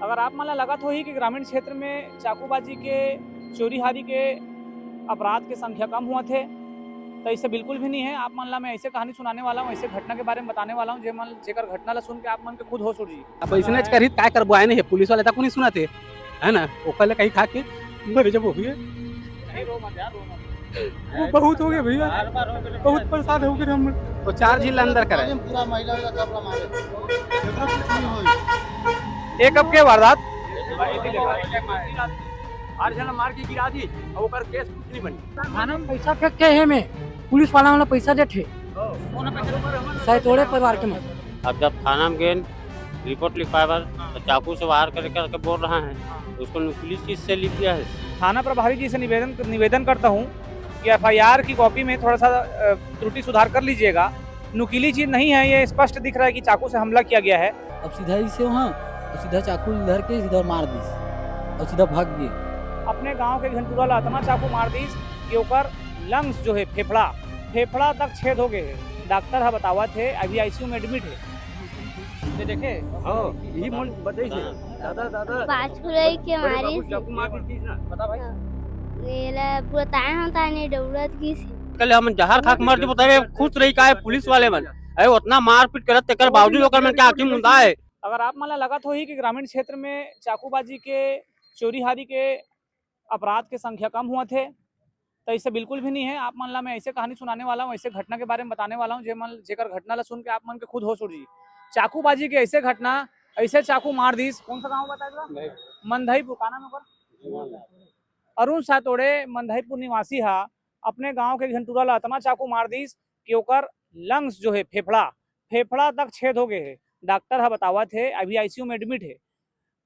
अगर आप मला लगत होही कि ग्रामीण क्षेत्र में चाकूबाजी के चोरी-हारी के अपराध के संख्या कम हुआ थे, तो ऐसे बिल्कुल भी नहीं है। आप मन ला मैं ऐसे कहानी सुनाने वाला हूँ, ऐसे घटना के बारे में बताने वाला हूँ जेकर घटना ला सुन के आप मन के खुद होश उड़ जाई। अब इसने करी काय करबो आए नहीं पुलिस वाले तक नहीं सुनाते है ना ओकले कहीं खा के मरे जब हो गए नहीं रो मत यार, रो मत। वो बहुत हो गया भैया बहुत परेशान हो गए हम तो 4 जिल अंदर करे पूरा महिला वाला कपड़ा मारे एक अब के वारदात आठ जना मार के गिरा दी और ओकर केस कुछ नहीं बनी। थाना में पैसा फेंक के है में पुलिस वाला वाला पैसा देते सैतोड़े परिवार के में। अब जब थाना में गए रिपोर्ट लिखवाए बार तो चाकू से वार करके बोल रहा है उसको पुलिस चीज से लिख दिया है। थाना प्रभारी जी से निवेदन करता हूँ कि एफआईआर की कॉपी में थोड़ा सा त्रुटि सुधार कर लीजिएगा। नुकीली चीज नहीं है, ये स्पष्ट दिख रहा है कि चाकू से हमला किया गया है। अब सीधा ही से वहाँ और सीधा चाकू धर के सीधा मार दी और सीधा भाग गए। अपने गांव के घनपुरा ला इतना चाकू मार दी कि ओकर लंग्स जो है फेफड़ा तक छेद हो गए है। डॉक्टर हा बतावा थे अभी आईसीयू में एडमिट है। ये देखे यही मन बताई थे दादा बाछुरई के मारी चाकू मार दी ना बता भाई। नेला पूरा ताए हम ताने दौड़त की कल हम जहर खाक मर के बतावे खुश रही का है पुलिस वाले मन अरे उतना मारपीट करत तेकर बावजूद ओकर मन के आखिर मुंदा है। अगर आप मला लगत होही कि ग्रामीण क्षेत्र में चाकूबाजी के चोरी-हारी के अपराध के संख्या कम हुआ थे, तो ऐसे बिल्कुल भी नहीं है। आप मन ला मैं ऐसे कहानी सुनाने वाला हूँ, ऐसे घटना के बारे में बताने वाला हूँ जेकर घटना ला सुन के आप मन के खुद होश उड़ जाई। चाकूबाजी के ऐसे घटना ऐसे चाकू मार दी। कौन सा गाँव बताएगा? मंधईपुर। का नाम है? अरुण सातोड़े मंधईपुर निवासी हा अपने गांव के घंटूरा ला इतना चाकू मार दी कि ओकर लंग्स जो है फेफड़ा तक छेद हो गए है। डॉक्टर हा बतावा थे अभी आईसीयू में एडमिट है।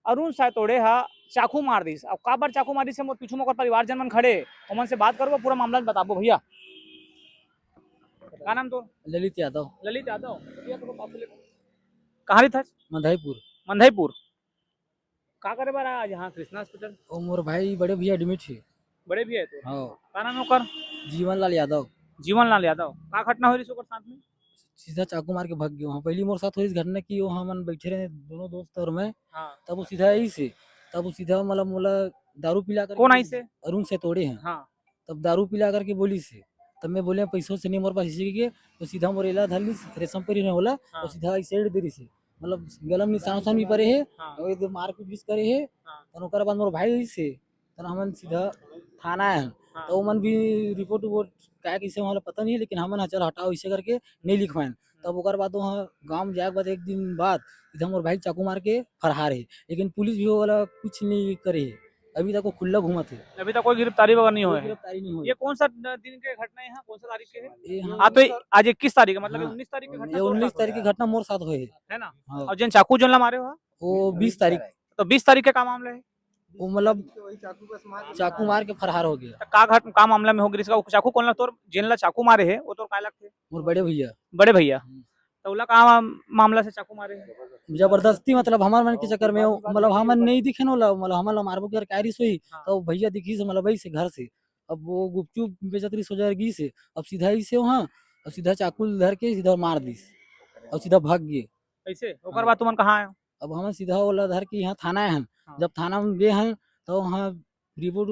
अरुण सातोड़े हा चाकू मार दी। अब का बार चाकू मारी से मोर पीछू में परिवार जन मन खड़े ओमन से बात करबो, पूरा मामला बताबो। भैया का नाम तो? ललित यादव ललित यादव। कहाँ रही था? मंधईपुर। का करे बार आज यहाँ कृष्णा हॉस्पिटल? और मोर भाई बड़े भैया एडमिट है। बड़े भी है तो हाँ का नाम है ओकर? जीवन लाल यादव। का घटना हो रही ओकर साथ में? सीधा चाकू मार के भाग गए। वहाँ पहली मोर साथ हुई इस घटना की वहाँ मन बैठे रहे दोनों दोस्त और मैं। हाँ। तब वो सीधा आई से मतलब मोला दारू पिला कर कौन आई से? अरुण से तोड़े हैं। हाँ। तब दारू पिला करके बोली से तब मैं बोले पैसों से नहीं मोर पास इसी के तो सीधा मोर इला धर ली रेशम परी ने होला हाँ। और सीधा साइड दे रही से मतलब गलम निशान उशान भी पड़े है हाँ। और एकदम मारपीट भी करे है। हाँ। तो ओकर बाद मोर भाई से तो हमन सीधा थाना है। हाँ। तो मन भी रिपोर्ट क्या कैसे वहाँ पता नहीं है, लेकिन हमन चल हटाओ इसे करके नहीं लिखवाएं। तब ओकर बाद वहाँ गाँव में जाए के बाद एक दिन बाद इधर मोर भाई चाकू मार के फरार है, लेकिन पुलिस भी वो वाला कुछ नहीं करे है। अभी तक वो खुला घूमत है। अभी तक कोई गिरफ्तारी वगैरह नहीं हुआ है। गिरफ्तारी नहीं हुई। ये कौन सा दिन के घटना है? यहाँ कौन सा तारीख के है? ये हाँ, हाँ, तो आज 21 तारीख है, मतलब हाँ। 19 तारीख की घटना। ये 19 तारीख की घटना मोर साथ हुई है ना? हाँ। और जिन चाकू जोन ला मारे हो वो 20 तारीख तो 20 तारीख के का मामला है? वो मतलब चाकू मार के फरार हो गया। का मामला में हो गया इसका? चाकू कौन ला तोर जिन ला चाकू मारे है वो तोर काय लगते? मोर बड़े भैया तो उला का मामला से चाकू मारे है? जबरदस्ती मतलब हमार मन के चक्कर में मतलब हमन नहीं दिखे न मतलब हमन मारबो कर कैरिस हुई। हाँ। तो भैया दिखी से मतलब वही से घर से अब वो गुपचुप बेचतरी सो जाएगी से अब सीधा ही से वहाँ और सीधा चाकू धर के सीधा मार दी और सीधा भाग गए। ऐसे ओकर बाद तुमन कहाँ आए? अब हम सीधा वाला धर के यहाँ थाना है। हाँ। जब थाना में गए हैं तो वहाँ रिपोर्ट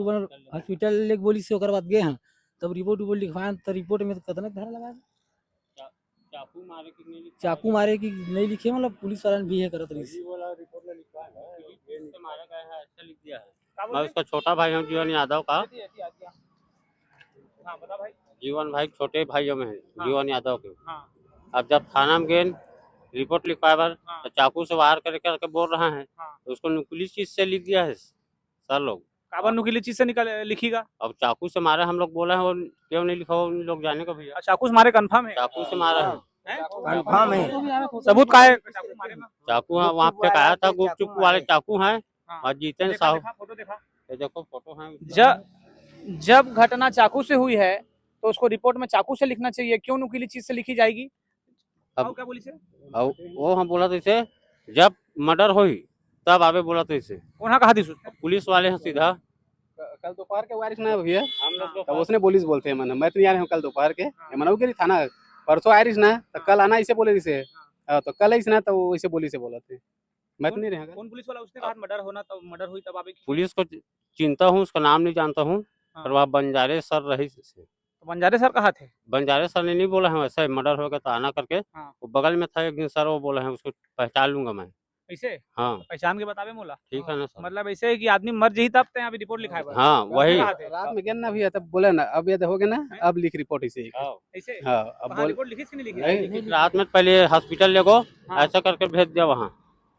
हॉस्पिटल ले बोली से ओकर बाद गए हैं। तब रिपोर्ट लिखवाए तो रिपोर्ट में कितना धारा लगाए चाकू मारे की नहीं लिखे मतलब पुलिस वाला भी है करत रही। मैं उसका छोटा भाई हूँ जीवन यादव का। हाँ, बता भाई। जीवन भाई छोटे भाइयों में है। हाँ। जीवन यादव के। हाँ। अब जब थाना में गए रिपोर्ट लिखवाए बार हाँ। तो चाकू से वार करके बोल रहा है हाँ। उसको पुलिस चीज से लिख दिया है सर लोग। काबर नुकीली चीज से निकल लिखीगा? अब चाकू से मारे हम लोग बोले हैं वो क्यों नहीं लिखा उन लोग जाने को भैया। चाकू से मारे कंफर्म है? चाकू से मारा है कंफर्म है। सबूत का है चाकू मारे में? चाकू है वहाँ पे आया था गुपचुप वाले चाकू है हाँ। और जीतन देखा, साहू देखा, फोटो देखा। ये देखो फोटो है। जब घटना चाकू से हुई है तो उसको रिपोर्ट में चाकू से लिखना चाहिए, क्यों नुकीली चीज से लिखी जाएगी? अब क्या बोली से? और वो हम बोला तो इसे जब मर्डर हुई तब आवे बोला तो इसे उन्हें कहा थी पुलिस वाले हैं सीधा कल दोपहर के वारिस ना भैया हम लोग तब उसने पुलिस बोलते हैं मैं तो यार हूँ कल दोपहर के मनाऊ के थाना परसों आयरिस ना तो कल आना इसे बोले इसे तो कल इस ना तो इसे बोली से बोला थे मैं तो नहीं रहेगा। कौन पुलिस वाला? उसने कहा मर्डर होना, तब मर्डर हुई तब आप पुलिस को चिंता हूँ, उसका नाम नहीं जानता हूँ, हाँ। पर वह बंजारे सर रही से। तो बंजारे सर कहाँ थे? बंजारे सर ने नहीं बोला है वैसे मर्डर हो गया तो आना करके, हाँ। वो बगल में था एक दिन सर, वो बोला है उसको पहचान लूंगा मैं। ऐसे हाँ पहचान के बतावे मोला? ठीक है ना सर। मतलब ऐसे है कि आदमी मर जाही तब ते अभी रिपोर्ट लिखाए बस। हाँ वही। कहाँ थे? रात में गया ना भैया, तब बोले ना अब ये हो गया ना, अब लिख रिपोर्ट इसे। हाँ। ऐसे हाँ अब कहाँ बोल रिपोर्ट लिखी कि नहीं लिखी? नहीं। रात में पहले हॉस्पिटल ले गो, हाँ। ऐसा करके भेज दिया वहाँ।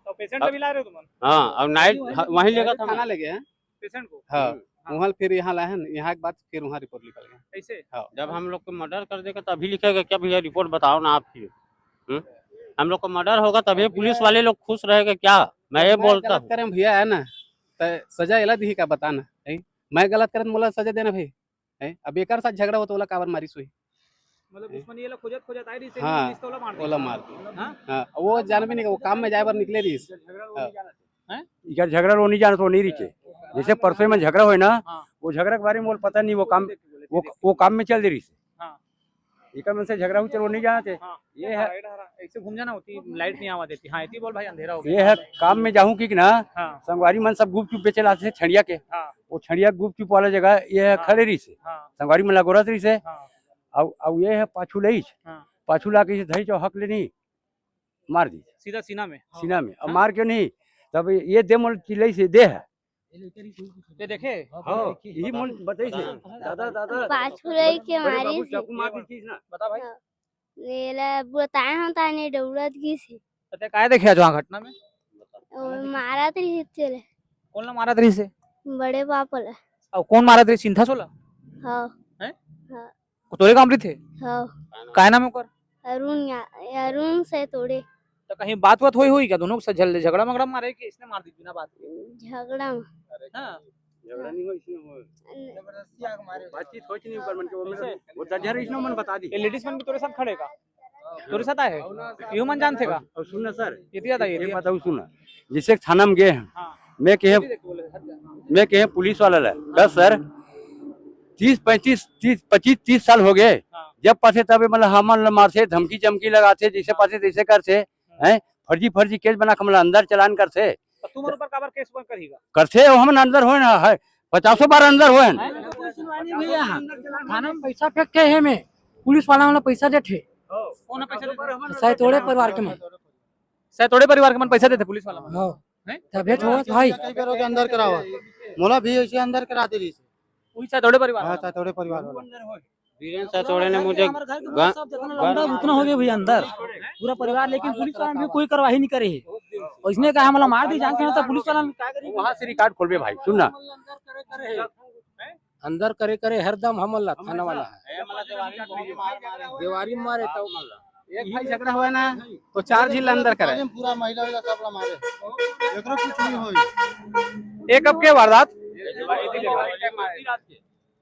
तो पेशेंट को भी ला रहे हो तुम? हाँ और नाइट वहीं लेगा था थाना ले गए हैं। पेशेंट को? हाँ हाँ। वहाँ फिर यहाँ लाए हैं, यहाँ के बाद फिर वहाँ रिपोर्ट निकल गया। ऐसे जब हम लोग को मर्डर कर देगा तभी लिखेगा क्या भैया रिपोर्ट बताओ ना आप ही। हम लोग को मर्डर होगा तभी पुलिस वाले लोग खुश रहेगा क्या? मैं ये बोलता गलत हूँ। करें भैया है ना, तो सजा इला दी का बताना है। मैं गलत करें बोला सजा देना भाई है। अब एक साथ झगड़ा हो तो बोला काबर मारी सोई। मतलब दुश्मनी ये लोग खोजत आई रही से हाँ, पुलिस तो वाला मार ओला मार दी। हाँ? हाँ वो जान भी नहीं, वो काम में जाए बार निकले रही। इधर झगड़ा रो नहीं जाना तो नहीं रही। जैसे परसों में झगड़ा हुआ ना, हाँ। वो झगड़ा के बारे में बोल पता नहीं, वो काम में चल दे रही। हाँ। एक मन से झगड़ा हुई चलो नहीं जाना थे। हाँ। ये है ऐसे घूम जाना होती, लाइट नहीं आवा देती। हाँ इतनी बोल भाई, अंधेरा हो ये गया। है काम में जाऊँ कि ना, हाँ। संगवारी मन सब गुप चुप बेचे लाते छड़िया के। हाँ। वो छड़िया गुप चुप वाला जगह ये है हाँ। खड़े रही से हाँ। संगवारी मन लगोरत रही से। हाँ। अब ये है पाछू लई, हाँ। पाछू ला के धरी चौ हक ले नहीं मार दी सीधा सीना में। सीना में। अब हाँ। मार क्यों नहीं, तब ये दे मोल चिल्लाई से दे है। ये देखे हाँ यही मोल बताई से दादा दादा पाछू रही के बड़े मारी बाबू से चाकू मार दी चीज ना। बता भाई। नेला बताए हम ताने दौड़त की से तो काय देखे आज वहाँ घटना में? और मारा तरी चले कौन ना मारा तरी से? बड़े पापल और कौन मारा तरी? सिंथा सोला हाँ तोरे कामरी थे? हाँ काय नाम है ओकर? अरुण से तोड़े तो कहीं बात बात हुई क्या दोनों से? झगड़ा मगड़ा मारे कि इसने मार दी बिना बात? झगड़ा में हाँ। झगड़ा नहीं हुआ इसमें, बातचीत हो नहीं ऊपर मन के वो दजहर इसने मन बता दी। ये लेडीज मन भी तोरे साथ खड़े का? तोरे साथ आए? यो मन जानते का? और सुनना सर, ये दिया था, ये एक दिया। बात और सुनना, जैसे थाना में गए हैं, हाँ। मैं कहे पुलिस वाला ला बस सर 25-30 साल हो गए। हाँ। जब पासे तब मतलब हमन मारते धमकी चमकी लगाते, जैसे पासे तैसे करते हैं, फर्जी केस बना के मतलब अंदर चलान करते तो तुम ऊपर काबर केस बन करेगा? करते हम अंदर हो ना है 50 बार अंदर हो। थाना में पैसा फेंक के है में पुलिस वाला वाला पैसा देते कौन है पैसा देते? सैतोड़े परिवार के में सैतोड़े परिवार के मन पैसा देते पुलिस वाला मन? हाँ हैं? तबीयत हो भाई कई बार होके अंदर करावा मोला भी ऐसे अंदर करा दे रही वही सैतोड़े परिवार हां वाला? थोड़े परिवार वाला वीरेंद्र सैतोड़े ने मुझे उतना हो गया भैया अंदर पूरा परिवार, लेकिन पुलिस वाला भी कोई कार्रवाई नहीं करे है। और इसने कहा मतलब मार दी जान से, पुलिस वाला क्या करे? वहाँ से रिकॉर्ड खोलबे भाई सुनना, अंदर करे करे हरदम हमला थाना वाला है। दीवारी मारे तो एक भाई झगड़ा हुआ ना तो 4 जिला अंदर करे। पूरा महिला वाला सब ला मारे एकरो कुछ नहीं होई। एक अब के वारदात?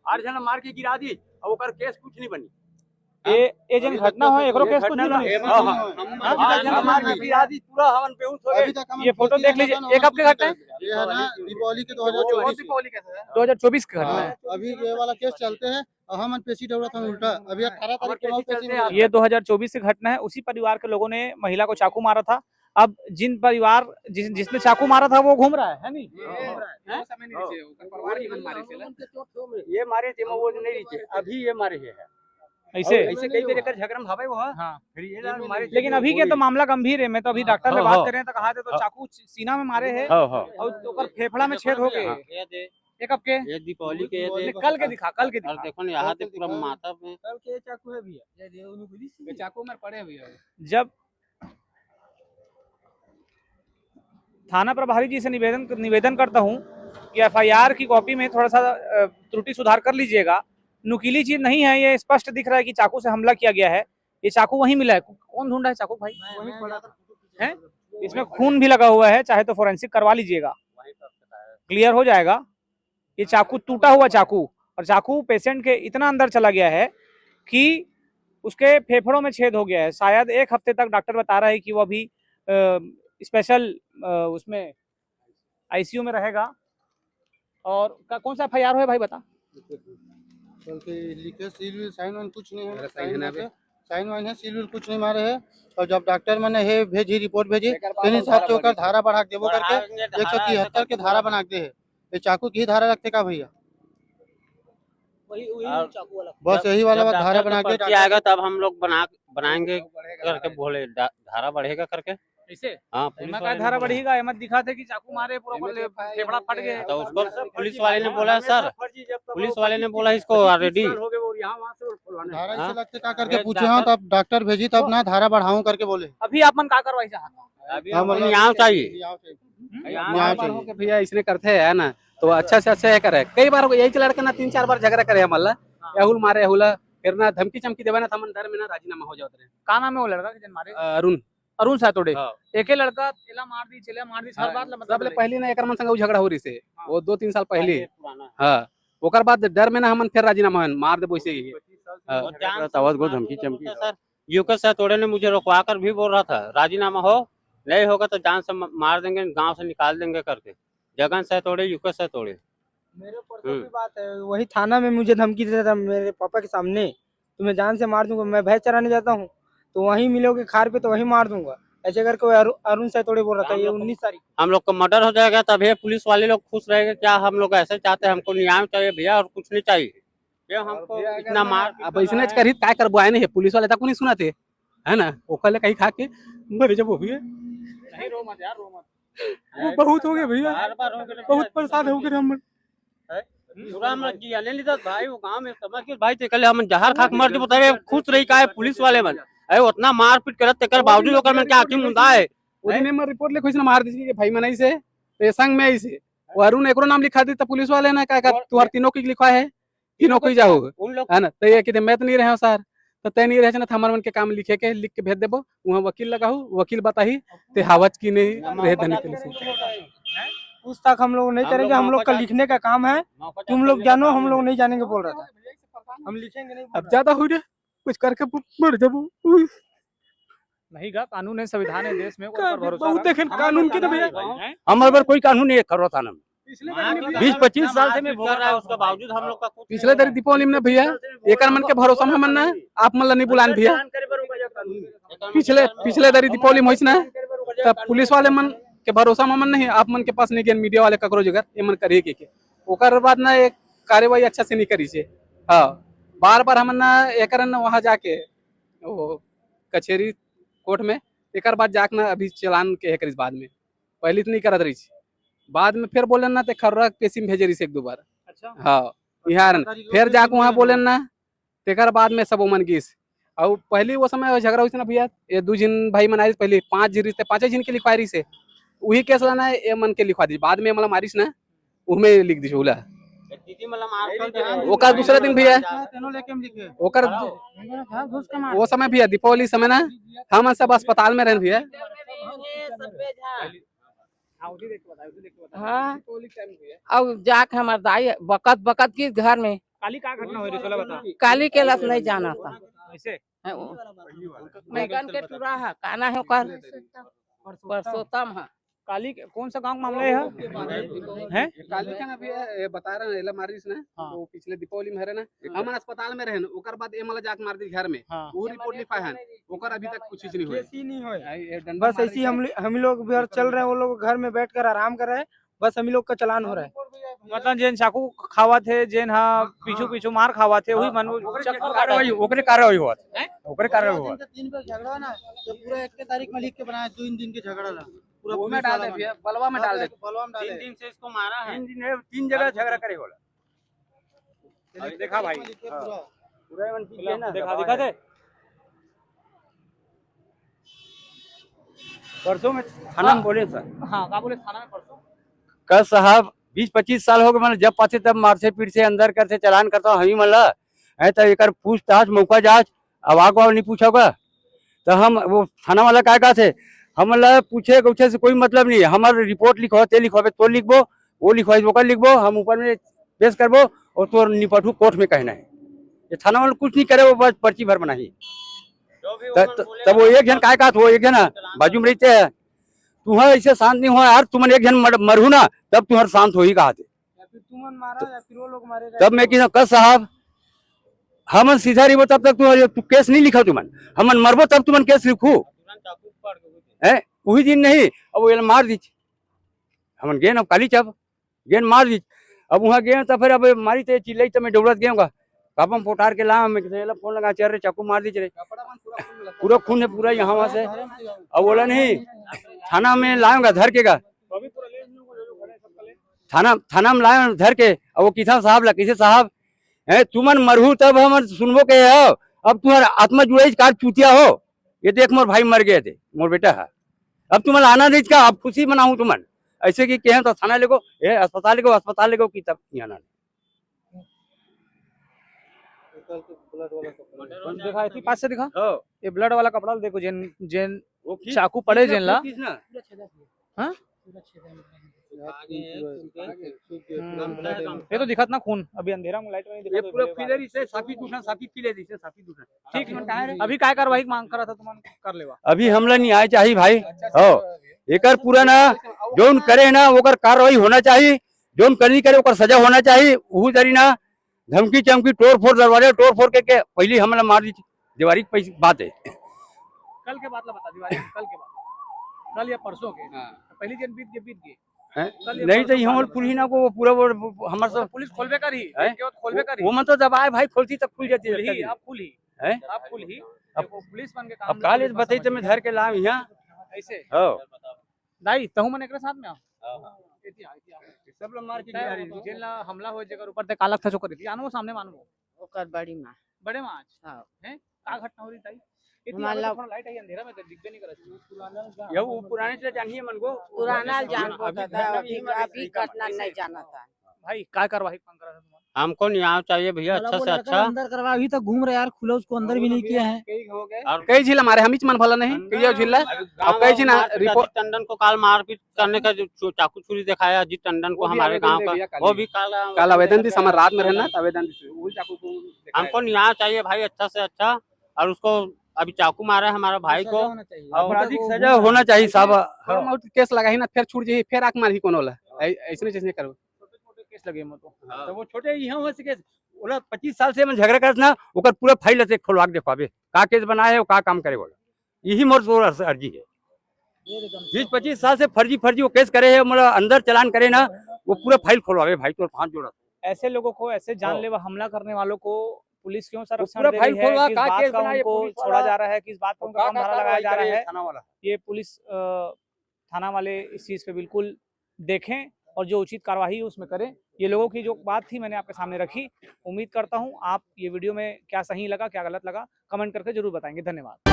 8 जना मार के गिरा दी और ओकर केस कुछ नहीं बनी। ये जन घटना है एकरो केस कुछ नहीं बनी? हां 8 जना मार के गिरा दी, पूरा हवन बेहोश हो अभी गए। तक हम ये फोटो देख लीजिए, एक अब के घटना है? ये है ना दीपावली के 2024 2024 का घटना है। अभी ये वाला केस चलते हैं और हम पेशी दौड़ा था उल्टा। अभी 18 तारीख को पेशी में ये 2024 की घटना है। उसी परिवार के लोगों ने महिला को चाकू मारा था। अब जिन परिवार जिसने चाकू मारा था वो घूम रहा है नहीं? ये मारे थे वो नहीं रीचे, अभी ये मारे हैं ऐसे ऐसे कई बार एकर झगड़ा में भावे वो। हाँ। फिर ये ना मारे थे। लेकिन अभी के तो मामला गंभीर है। मैं तो अभी डॉक्टर से हाँ, बात हाँ। कर रहे हैं तो कहा थे तो चाकू सीना में मारे हैं हां हां और ओकर फेफड़ा में छेद हो गए। एक अब के ये दीपावली के ये कल के दिखा, कल के और दिखा। देखो ना यहाँ पे पूरा माथा में कल के चाकू है भैया, चाकू में पड़े भैया। जब थाना प्रभारी जी से निवेदन करता हूं कि एफआईआर की कॉपी में थोड़ा सा त्रुटि सुधार कर लीजिएगा। नुकीली चीज नहीं है, ये स्पष्ट दिख रहा है कि चाकू से हमला किया गया है। ये चाकू वहीं मिला है। कौन ढूंढा है चाकू भाई? है इसमें खून भी लगा हुआ है, चाहे तो फोरेंसिक करवा लीजिएगा, क्लियर हो जाएगा। ये चाकू टूटा हुआ चाकू, और चाकू पेशेंट के इतना अंदर चला गया है कि उसके फेफड़ों में छेद हो गया है। शायद 1 हफ्ते तक डॉक्टर बता रहा है कि वो अभी स्पेशल उसमें आईसीयू में रहेगा। और कौन सा एफआईआर है भाई बता? कल के लिखे सील साइन कुछ नहीं है। साइन है ना साइन वाइन है, सील कुछ नहीं मारे है। और जब डॉक्टर मैंने हे भेजी रिपोर्ट भेजी तेन हिसाब से ओकर धारा बढ़ा देबो करके 173 के धारा बना दे है। ये चाकू की धारा रखते का भैया, वही वही और चाकू वाला बस यही वाला जब धारा डॉक्टर बना का के पर्ची आएगा तब हम लोग बनाएंगे करके बोले धारा बढ़ेगा करके। ऐसे हाँ एमा पुलिस का वाले ने धारा बोला। बढ़ेगा, एमा दिखा थे कि चाकू मारे पूरा फेफड़ा फट गए। तो उसको पुलिस वाले ने बोला सर, पुलिस वाले ने बोला इसको ऑलरेडी धारा हाँ? इसे लगते का करके एक पूछे हाँ तब डॉक्टर भेजी तब ना धारा बढ़ाऊं करके बोले। अभी आप मन का कार्रवाई चाहते अभी हाँ, हमको मतलब न्याय चाहिए। न्याय बार चाहिए। हो के भैया इसने करते है ना, तो अच्छा से अच्छा है करे। कई बार यही लड़का ना 3-4 बार झगड़ा करे हमला, एहुल मारे एहुला, फिर ना धमकी चमकी देवे ना तो हम डर में ना राजीनामा हो जाते रहे। का नाम है वो लड़का के जन मारे? अरुण अरुण सातोड़े। हाँ। एके लड़का एला मार दी चले मार दी हर बात ला सबले मतलब पहले ना एकर मन संग झगड़ा हो रही से, वो 2-3 साल पहले। पुराना। हाँ, ओकर बाद डर में ना हमन फिर राजीनामा होन मार दे वैसे ही। वो जान से आवाज को मार धमकी दिया चमकी। बोलता सर, यूके सातोड़े ने मुझे रोकवा कर भी बोल रहा था राजीनामा हो, नहीं होगा तो जान से मार देंगे, गांव से निकाल देंगे करके। जगन सातोड़े यूके सातोड़े। मेरे परसों की बात है, वही थाना में मुझे धमकी देता था मेरे पापा के सामने, तुम्हें जान से मार दूंगा। मैं भैंस चराने जाता हूँ तो वहीं मिलोगे खार पे तो वहीं मार दूंगा, ऐसे करके वो अरुण सातोड़े बोल रहा था। ये 19 तारीख हम लोग का मर्डर हो जाएगा तभी पुलिस वाले लोग खुश रहेंगे क्या? हम लोग ऐसे चाहते हैं, हमको न्याय चाहिए भैया और कुछ नहीं चाहिए। ये हमको इतना मार अब इसने करी काय करबो आए नहीं, पुलिस वाले तक नहीं सुनाते है ना, ओकले कहीं खा के मर जब हो गए। नहीं रो मत यार, रो मत। वो बहुत हो गया भैया, बार हो गए बहुत परेशान हो गए हम। पूरा हम जिया नहीं लिदा भाई, वो गांव में समझ के भाई ते हम जहर खा के मर जब बताए खुश रही का है पुलिस वाले मन अरे उतना मार पीट करत तेकर बावजूद ओकर मन के आखिर मुंदा है। वो दिन में रिपोर्ट लिखो इसने मार दी कि भाई मनाई से तो संग में ऐसे वो अरुण एकरो नाम लिखा दी तो पुलिस वाले ने कहा तुहार तीनों की लिखा है, तीनों को ही जाओ उन लोग है ना। तो ये कि मैं तो नहीं रहे सर, तो तय नहीं रहे ना हमार मन के काम लिखे के लिख के भेज देबो, वहाँ वकील लगाऊ, वकील बताही ते हावज की नहीं रहे धनी के लिए। उस तक हम लोग नहीं करेंगे, हम लोग का लिखने का काम है, तुम लोग जानो हम लोग नहीं जानेंगे बोल रहा था। हम लिखेंगे नहीं। अब ज्यादा हो जाए कुछ करके मर जाबो नहीं गा, कानून है, संविधान है देश में, कोई पर भरोसा बहुत रख। देखें कानून के तो भैया हमारे पर कोई कानून नहीं है खरो थाना में। 20-25 साल से मैं भोग रहा है, उसके बावजूद हम लोग का कुछ पिछले दरी दीपावली में भैया एकर मन के भरोसा में मनना आप मन नहीं बुलान भैया। पिछले दरी दीपावली में होइस ना तब पुलिस वाले मन के भरोसा में मन नहीं, आप मन के पास नहीं गए मीडिया वाले ककरो जगह ये मन करिए के ओकर बाद ना एक कार्यवाही अच्छा से नहीं करी से। हाँ, बार बार हमन ना एकर ना वहाँ जाके वो कचहरी कोर्ट में एकर बाद जाके ना अभी चलान के एकरिस बाद में पहले तो नहीं करत रही, बाद में फिर बोले ना तो खर्रा पेशी में भेजे रही से 1-2 बार। अच्छा हाँ बिहार फिर जाके वहाँ बोले ना तेकर बाद में सब मन गीस और पहले वो समय झगड़ा हुई ना भैया, ये 2 जिन भाई मनाई पहले 5 जिन रिश्ते 5 जिन के लिखवाई रही से वही केस लाना ये मन के लिखवा दी, बाद में मला मारिस ना उसमें लिख दी बोला दीदी मतलब मार कर ओकर दूसरा दिन भैया तेनों लेके हम लिखे ओकर वो समय भैया दीपावली समय ना हम सब अस्पताल में रहन भैया। हाँ और जाके हमार दाई बकत बकत की घर में काली का घटना हुई रही बता काली के लत नहीं जाना था। ऐसे मैगन के टूरा है काना है ओकर परसोत्तम है। काली कौन सा गांव मामला है? काली का ना भैया ये बता रहे हैं मारिस ना वो पिछले दीपावली में रहे ना हम अस्पताल में रहन ओकर बाद ए मला जाके मार दी घर में वो रिपोर्ट लिखा है ओकर अभी तक कुछ चीज नहीं हुआ। ऐसी नहीं हो, बस ऐसी हम लोग भी चल रहे हैं, वो लोग घर में बैठकर आराम कर रहे हैं, बस हम लोग का चलान हो रहा है। मतलब जेन चाकू खावा थे जेन हा पीछू पीछू मार खावा थे वही मन कार्रवाई ओकरे कार्रवाई हुआ ओकरे कार्रवाई हुआ 3 पे झगड़ा ना तो पूरा 1 तारीख में लिख के बनाया 2 दिन के झगड़ा ना पूरा वो में डाल दे भैया बलवा में डाल दे बलवा में डाल 3 दिन से इसको मारा है। 3 जगह झगड़ा करे होला। देखा भाई पूरा देखा दिखा थे परसों में थाना में बोले सर हाँ का बोले थाना में परसों कल साहब 20-25 साल हो गए मैंने जब पाते तब मार से पीट से अंदर करते चलान करता हूँ हमी मल्ला है तो एक पूछताछ मौका जांच आवाग वाग नहीं पूछा होगा तो हम वो थाना वाला क्या कहते हम मल्ला पूछे उछे से कोई मतलब नहीं है, हमारे रिपोर्ट लिखो ते लिखो तो लिखबो वो लिखवाई ओकर लिखबो हम ऊपर में पेश करबो और तो निपटू कोर्ट में कहना है। ये थाना वाला कुछ नहीं करे वो बस पर्ची भर बनाई तब वो एक जन काय कहत हो एक जन बाजू में रहते है तुम्हारा ऐसे शांत नहीं हुआ यार तुम एक जन मरू ना तब तुम्हारा शांत हो ही कहा थे तुमन मारा या फिर वो लोग मारे तब मैं किसा कस साहब हमन सीधा रिबो तब तक तू केस नहीं लिखा तुमन, हमन मरबो तब तुमन केस लिखू है वही दिन नहीं। अब वो मार दी हमन गेन, अब काली चब गेन मार दी। अब वहाँ गए तो फिर अब मारी तो चिल्लाई तो मैं दौड़त गया कापम पोटार के ला मैं फोन लगा चल रहे चाकू मार दी चले पूरा खून है पूरा यहाँ वहाँ से। अब बोला नहीं थाना में लाऊंगा धर के का, थाना में लाए धर के। अब वो किसा साहब ला किसे साहब है तुमन मरहू तब हम सुनबो के हो। अब तुम्हारा आत्मा जुड़े कार चूतिया हो, ये देख मोर भाई मर गए थे मोर बेटा है। अब तुम्हें आना दे का अब खुशी मनाऊं तुमन ऐसे कि कहें तो थाना लेगो अस्पताल लेगो की तब यहाँ देखा इसी पास से दिखा ये ब्लड वाला कपड़ा देखो जेन जेन चाकू पड़े जेन ला हाँ? ये तो दिखत ना खून, अभी अंधेरा में लाइट में नहीं ये दिखा। पूरा फिलर से साफी टूटना साफी पीले दिसे साफी टूटना ठीक है, अभी काय कार्रवाई मांग करा था तुम कर लेवा। अभी हमला नहीं आए चाहिए भाई हो एकर पूरा ना जोन करे ना ओकर कार्रवाई होना चाहिए, जोन करनी करे ओकर सजा होना चाहिए। वहू जरी ना धमकी चमकी तोड़ फोड़ दरवाजे तोड़ फोड़ के पहले हमला मार दी दीवारी की बात है। कल के बाद ला बता दीवारी कल के बाद कल या परसों के पहली दिन बीत गई नहीं तो हम पुलिस ना को पूरा हमारे सब पुलिस खोलबे करी खोलबे करी वो मन तो जब आए भाई खोलती तब खुल जाती है आप खुल ही है। आप खुल ही अब पुलिस बन के अब काम कॉलेज बताई तो मैं धर के लाऊं यहाँ ऐसे हो दाई तहु मन एकरे साथ में आ सब लोग मार के जेन ला हमला हो जगर ऊपर ते कालक था जो करी थी आनो सामने मानो ओकर बड़ी माँ बड़े माच हाँ। हैं का घटना हो रही ताई इतनी मान ला- थोड़ा लाइट आई अंधेरा में तो दिखबे नहीं करत। ये वो पुराने से जानिए मन को पुराना जान को अभी था घटना नहीं है, अभी घटना नहीं जाना था। भाई क्या कार्रवाई मांग करा था तुम? हमको न्याय चाहिए भैया, अच्छा से अच्छा। अंदर करवा अभी तक घूम रहे यार, खुला उसको अंदर भी नहीं किया है। और कई झील हमारे हम ही मन भला नहीं कई झील अब कई झील रिपोर्ट अजीत टंडन को काल मारपीट करने का जो चाकू छुरी दिखाया अजीत टंडन को वो भी हमारे आवेदन गांव दे का, दिया काल वो में। भी कल आवेदन दी हमारे रात में रहना आवेदन दी वही चाकू को हमको न्याय चाहिए भाई, अच्छा से अच्छा। और उसको अभी चाकू मारा है हमारे भाई को, अपराधिक सजा होना चाहिए साहब। केस लगा ही ना फिर छूट जाई फिर आंख मार ही कौन होला ऐसे नहीं करो छोटे छोटे केस लगे मत तो वो छोटे यहाँ हो सके बोला 25 साल से मैं झगड़ा करत ना ओकर पूरा फाइल से खोलवा के दिखावे का केस बनाए हो का काम करे बोला यही मोर जोर अर्जी है। 20-25 साल से फर्जी वो केस करे है मतलब अंदर चलान करे ना वो पूरा फाइल खोलवावे भाई तो हाथ जोड़ा। ऐसे लोगों को ऐसे जानलेवा हमला करने वालों को पुलिस क्यों संरक्षण पूरा दे फाइल रही है? खोलवा किस का बात केस का बनाए उनको पुलिस छोड़ा वाला? जा रहा है, किस बात का उनका काम धारा लगाया जा रहा है? थाना वाला ये पुलिस थाना वाले इस चीज पे बिल्कुल देखें और जो उचित कार्रवाई है उसमें करें। ये लोगों की जो बात थी मैंने आपके सामने रखी। उम्मीद करता हूँ आप ये वीडियो में क्या सही लगा क्या गलत लगा कमेंट करके जरूर बताएंगे। धन्यवाद।